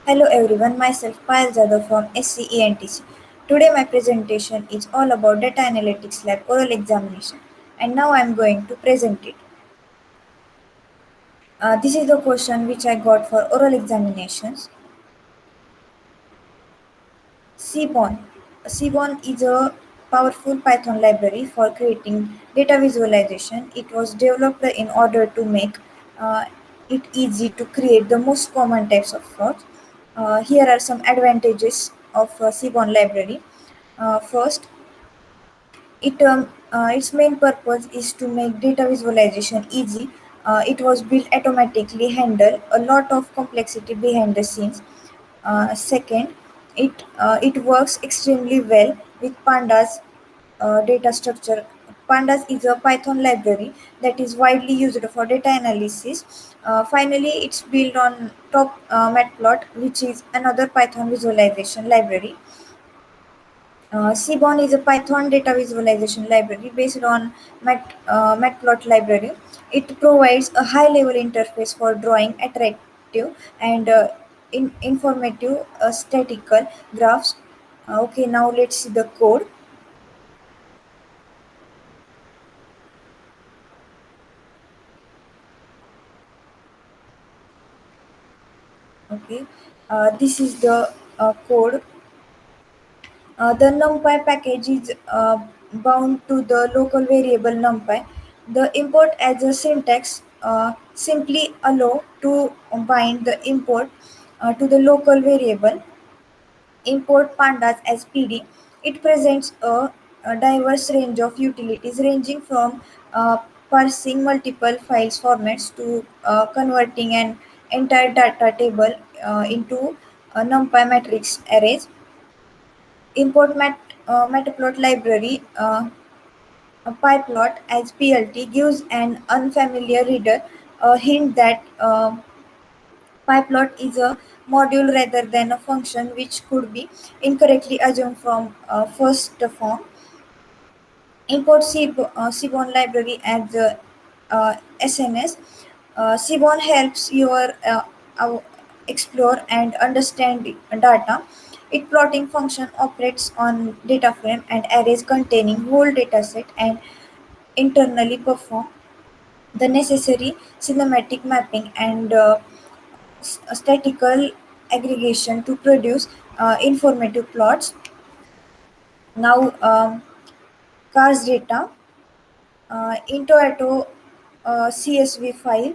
Hello everyone, myself Payal Jadhav from SCENTC. Today my presentation is all about data analytics lab oral examination and now I am going to present it. This is the question which I got for oral examinations. Seaborn. Seaborn is a powerful Python library for creating data visualization. It was developed in order to make uh, it easy to create the most common types of plots. Here are some advantages of Seaborn library. First, its main purpose is to make data visualization easy. It was built automatically, handle a lot of complexity behind the scenes. Second, it works extremely well with Pandas data structure. Pandas is a Python library that is widely used for data analysis. Finally, it's built on top Matplot, which is another Python visualization library. Seaborn is a Python data visualization library based on Matplot library. It provides a high-level interface for drawing attractive and informative statistical graphs. Okay, now let's see the code. Okay, this is the code. The NumPy package is bound to the local variable NumPy. The import as a syntax simply allow to bind the import to the local variable. Import pandas as PD. It presents a diverse range of utilities ranging from parsing multiple files formats to converting an entire data table into NumPy matrix arrays. Import matplot library pyplot as PLT gives an unfamiliar reader a hint that pyplot is a module rather than a function, which could be incorrectly assumed from first form. Import Seaborn library as SNS. Seaborn helps your explore and understand data. It plotting function operates on data frame and arrays containing whole dataset and internally perform the necessary cinematic mapping and statistical aggregation to produce informative plots. Now, cars data. Into Auto CSV file,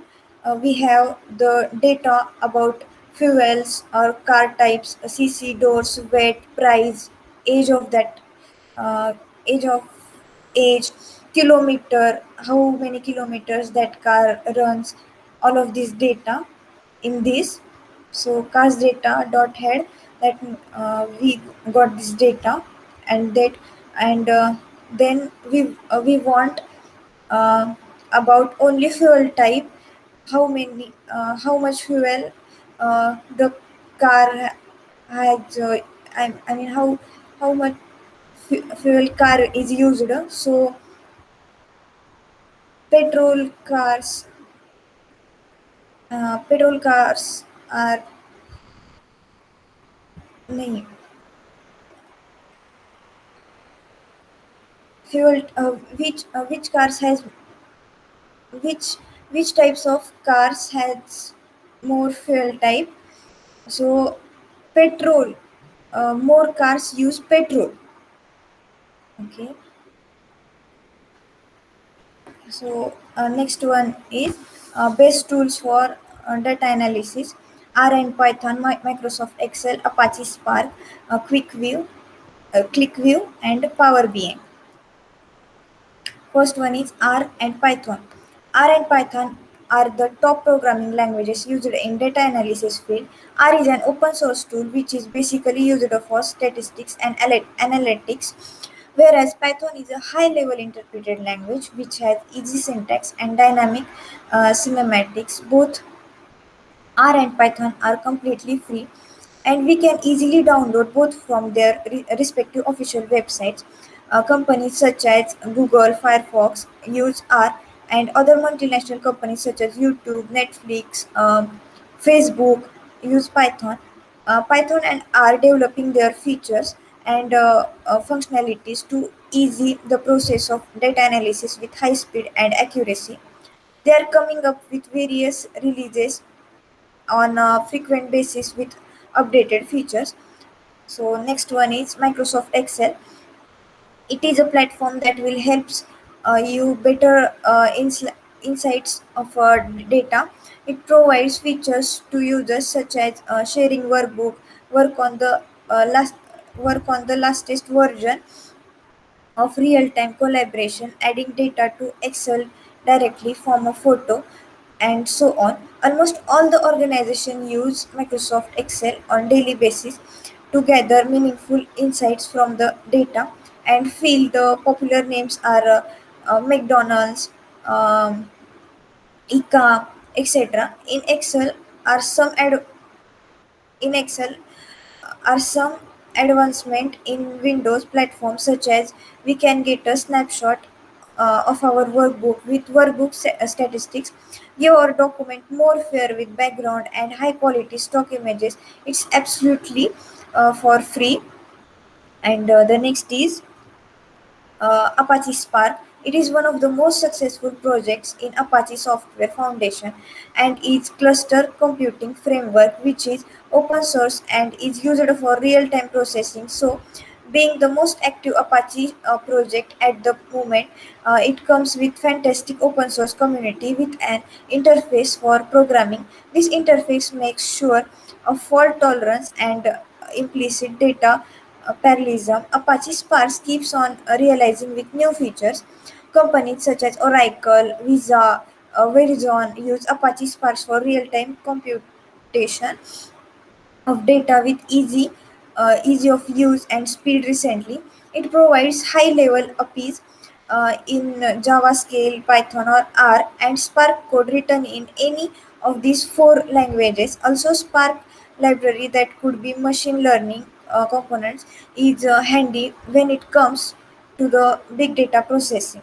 we have the data about fuels or car types, CC, doors, weight, price, age of that, uh, age of age, kilometer, how many kilometers that car runs, all of this data in this. So cars data dot head that we got this data and that and then we want uh, about only fuel type, how much fuel the car has. I mean how much fuel car is used. So petrol cars, petrol cars are नहीं fuel. Which cars has which which types of cars has more fuel type. So petrol, more cars use petrol. Okay, so next one is best tools for data analysis: R and Python, Microsoft Excel, Apache Spark, ClickView, and Power BI. First one is R and Python. R and Python are the top programming languages used in data analysis field. R is an open source tool which is basically used for statistics and analytics, whereas Python is a high level interpreted language which has easy syntax and dynamic cinematics. Both R and Python are completely free, and we can easily download both from their respective official websites. Companies such as Google, Firefox use R, and other multinational companies such as YouTube, Netflix, Facebook use Python. Python and R developing their features and functionalities to easy the process of data analysis with high speed and accuracy. They are coming up with various releases on a frequent basis with updated features. So next one is Microsoft Excel. It is a platform that will help you better insights of data. It provides features to users such as sharing workbook, work on the last work on the latest version of real-time collaboration, adding data to Excel directly from a photo, and so on. Almost all the organization use Microsoft Excel on daily basis to gather meaningful insights from the data and feel the popular names are McDonald's, um, ICA, etc. In Excel are some advancement in Windows platforms such as we can get a snapshot of our workbook with statistics, give our document more fair with background and high quality stock images. It's absolutely for free. And the next is Apache Spark. It is one of the most successful projects in Apache Software Foundation and its cluster computing framework, which is open source and is used for real-time processing. So, being the most active Apache project at the moment, it comes with fantastic open source community with an interface for programming. This interface makes sure of fault tolerance and implicit data parallelism. Apache Spark keeps on realizing with new features. Companies such as Oracle, Visa, Verizon use Apache Spark for real-time computation of data with easy of use and speed. Recently it provides high level APIs in Java, Scale, Python or R, and Spark code written in any of these four languages. Also Spark library that could be machine learning components is handy when it comes to the big data processing.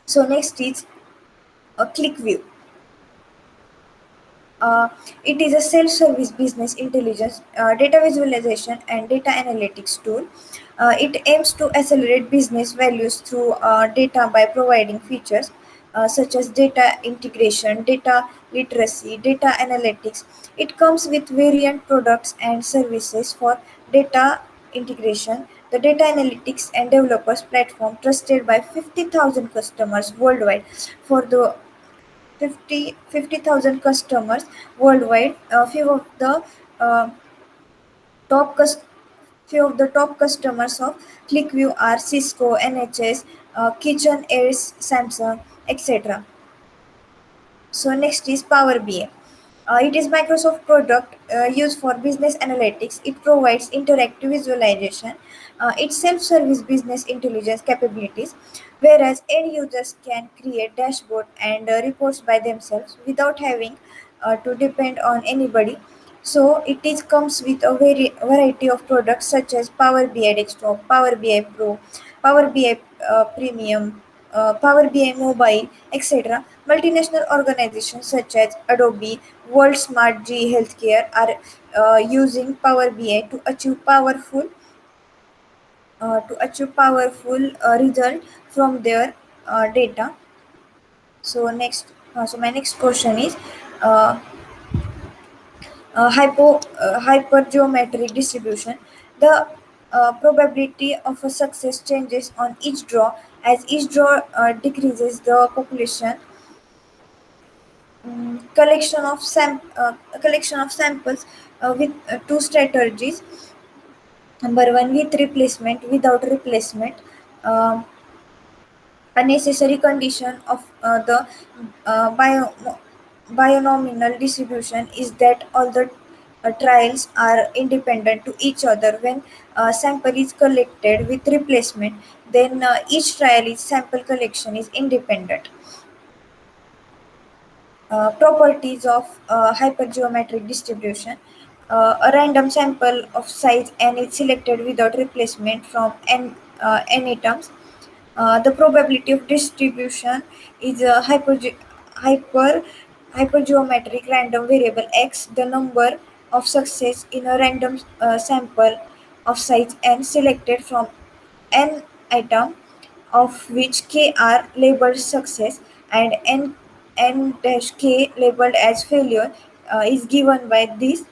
So next is a ClickView. Uh, it is a self-service business intelligence, data visualization, and data analytics tool. It aims to accelerate business values through data by providing features such as data integration, data literacy, data analytics. It comes with variant products and services for data integration. The data analytics and developers platform trusted by 50,000 customers worldwide for the 50,000 customers worldwide. Few of the uh, top cus- few of the top customers of ClickView are Cisco, NHS, KitchenAid, Samsung, etc. So next is Power BI. It is Microsoft product used for business analytics. It provides interactive visualization. It's self-service business intelligence capabilities, whereas end users can create dashboard and reports by themselves without having to depend on anybody. So it is comes with a variety of products such as Power BI Desktop, Power BI Pro, Power BI Premium, Power BI Mobile, etc. Multinational organizations such as Adobe, World Smart G Healthcare are using Power BI to achieve powerful result from their data. So my next question is uh, hypergeometric distribution. The probability of a success changes on each draw. As each draw decreases, the population collection of samples with two strategies. Number one, with replacement, without replacement. Um, a necessary condition of the uh, bio, binomial distribution is that all the trials are independent to each other. When sample is collected with replacement, then each trial is sample collection is independent. Properties of hypergeometric distribution. A random sample of size n is selected without replacement from n items. The probability of distribution is a hyper hypergeometric random variable x. The number of success in a random sample of size n selected from n item, of which k are labeled success and n dash k labeled as failure, is given by this.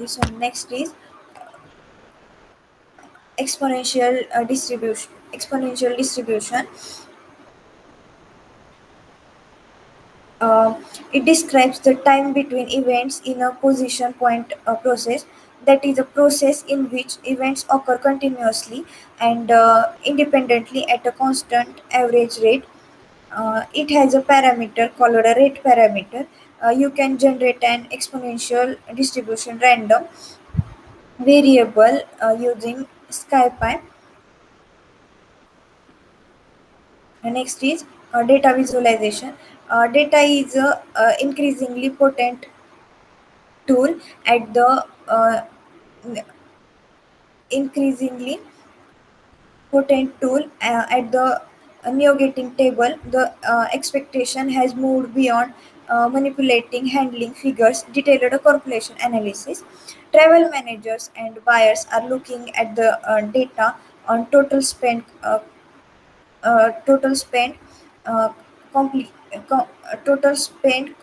So next is exponential distribution. Uh, it describes the time between events in a position point process, that is, a process in which events occur continuously and independently at a constant average rate. It has a parameter called a rate parameter. You can generate an exponential distribution random variable using SciPy. Next is data visualization. Data is a increasingly potent tool at the increasingly potent tool at the negotiating table. The expectation has moved beyond manipulating handling figures, detailed calculation analysis. Travel managers and buyers are looking at the data on total spend, uh, complete, total spend,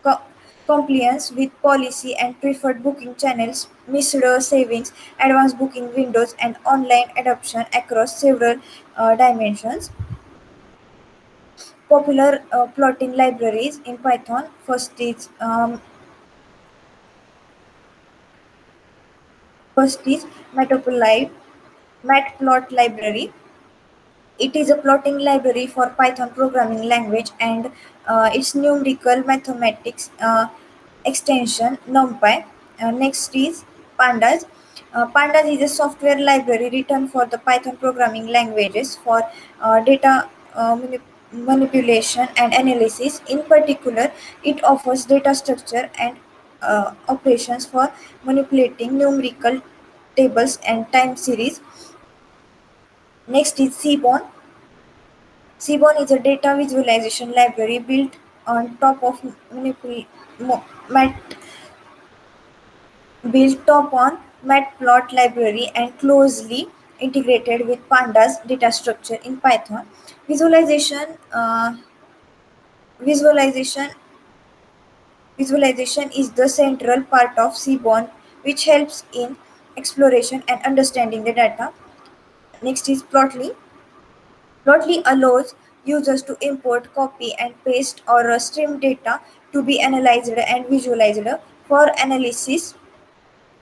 co- compliance with policy and preferred booking channels, missed savings, advanced booking windows, and online adoption across several dimensions. Popular plotting libraries in Python. First is Matplotlib, Matplot library. It is a plotting library for Python programming language and its numerical mathematics extension NumPy. Next is Pandas. Pandas is a software library written for the Python programming languages for data manipulation and analysis. In particular, it offers data structure and operations for manipulating numerical tables and time series. Next is Seaborn. Seaborn is a data visualization library built on top of mo- Mat, built top on Matplot library and closely integrated with Pandas data structure in Python. Visualization, uh, visualization, visualization is the central part of Seaborn, which helps in exploration and understanding the data. Next is Plotly. Plotly allows users to import, copy, and paste or stream data to be analyzed and visualized for analysis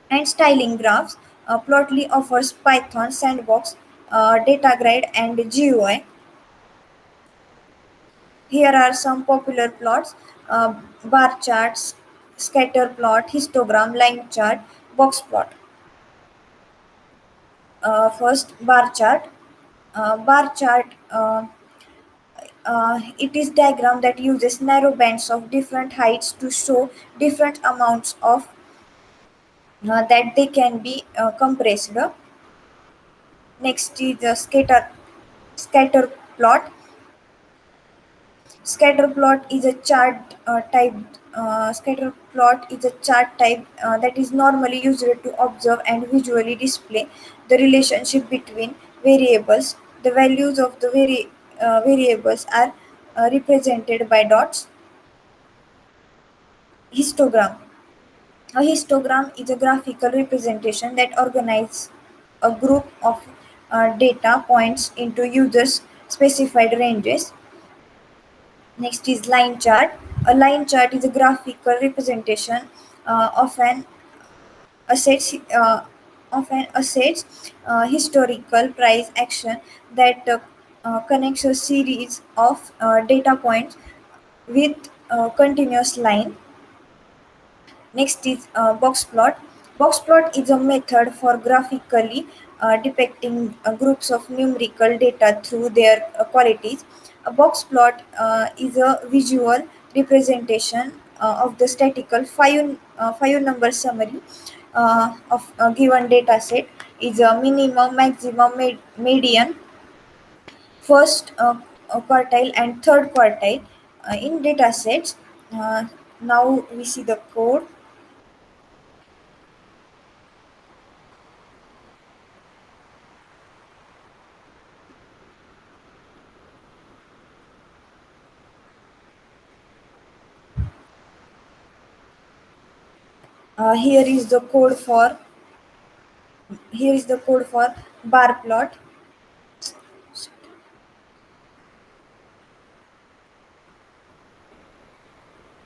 and styling graphs. Plotly offers Python sandbox, data grid, and GUI. Here are some popular plots: bar charts, scatter plot, histogram, line chart, box plot. First, bar chart. Bar chart. It is diagram that uses narrow bands of different heights to show different amounts of that they can be compressed. Next is the scatter plot. Scatter plot is a chart type. Scatter plot is a chart type that is normally used to observe and visually display the relationship between variables. The values of the variables are represented by dots. Histogram. A histogram is a graphical representation that organizes a group of data points into users' specified ranges. Next is line chart. A line chart is a graphical representation of an asset's historical price action that connects a series of data points with a continuous line. Next is box plot. Box plot is a method for graphically depicting groups of numerical data through their qualities. A box plot is a visual representation of the statistical five number summary of a given data set. Is a minimum, maximum, median, first quartile, and third quartile in data sets. Now we see the code. Here is the code for bar plot.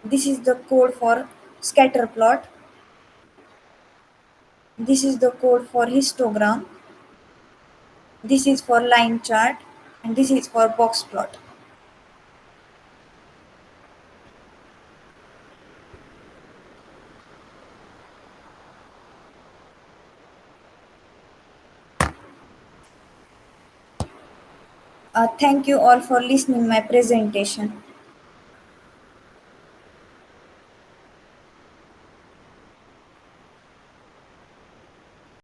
This is the code for scatter plot. This is the code for histogram. This is for line chart, and this is for box plot. Thank you all for listening my presentation.